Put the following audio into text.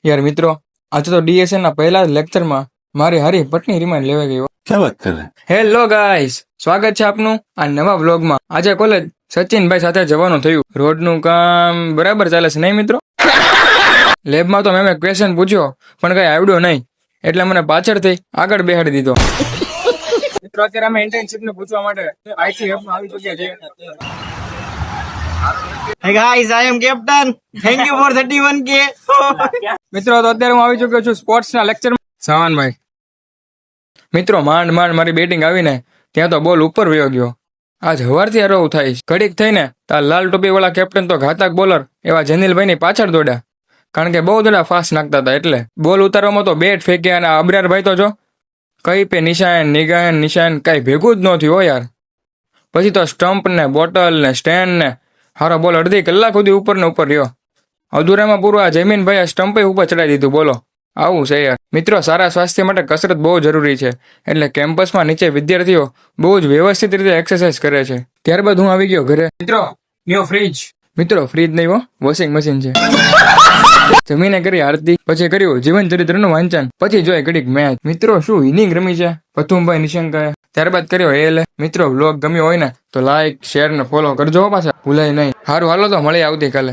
યાર મિત્રો, આજે તો ડીએસએન ના પહેલા જ લેક્ચરમાં મારી હારી પટની રિમાન્ડ લેવાઈ ગઈ. क्या बात कर रहे हैं? હેલો ગાઈસ, સ્વાગત છે આપનું આ નવા વ્લોગમાં. આજે કોલેજ સચિનભાઈ સાથે જવાનું થયું. રોડનું કામ બરાબર ચાલે છે નહીં મિત્રો? લેબમાં તો મેં ક્વેશ્ચન પૂછ્યો પણ કઈ આવડ્યો નહીં, એટલે મને પાછળથી આગળ બેહાડી દીધો. મિત્રો, અત્યારે અમે ઇન્ટર્નશિપ ને પૂછવા માટે આઈટી હબમાં આવી ચૂક્યા છીએ. Hey guys, I am Captain. Thank you for 31k. મિત્રો, તો અત્યારે હું આવી ચૂક્યો છું સ્પોર્ટ્સના લેક્ચરમાં. સવાનભાઈ મિત્રો, માંડ મારી બેટિંગ આવીને ત્યાં તો બોલ ઉપર વયો ગયો. આજ હવારથી આરો થાય. ઘડીક થઈને તાર લાલ ટોપી વાળા કેપ્ટન તો ઘાતક બોલર એવા જનીલભાઈની પાછળ દોડ્યા, કારણ કે બહુ દોડા ફાસ્ટ નાખતા હતા. એટલે બોલ ઉતારવામાં તો બેટ ફેંક્યા અને અબરારભાઈ તો જો કઈ પે નિશાન નિશાન કઈ ભેગું જ ન થયું હો યાર. પછી તો સ્ટમ્પ ને બોટલ ને સ્ટેન્ડ ને હારો બોલ અડધી કલાક સુધી ઉપર ને ઉપર રહ્યો. અધૂરામાં પૂરું આ જમીનભાઈ આ સ્ટમ્પે ઉપર ચડાવી દીધું. બોલો, આવું છે યાર. મિત્રો, સારા સ્વાસ્થ્ય માટે કસરત બહુ જરૂરી છે, એટલે કેમ્પસમાં નીચે વિદ્યાર્થીઓ બહુ જ વ્યવસ્થિત રીતે એક્સરસાઇઝ કરે છે. ત્યારબાદ હું આવી ગયો ઘરે. મિત્રો, ન્યુ ફ્રીજ. મિત્રો, ફ્રીજ નહીં હો, વોશિંગ મશીન છે. જમીને કરી આરતી, પછી કર્યું જીવન ચરિત્રનું વાંચન, પછી જોઈ ઘડીક મેચ. મિત્રો, શું ઇનિંગ રમી છે પથુમભાઈ નિશંકાએ. ત્યારબાદ કર્યો એલ. મિત્રો, વ્લોગ ગમ્યો હોય ને તો લાઈક, શેર ને ફોલો કરજો પાછા ભૂલાય નહીં. સારું, હાલો તો મળીએ આવતીકાલે.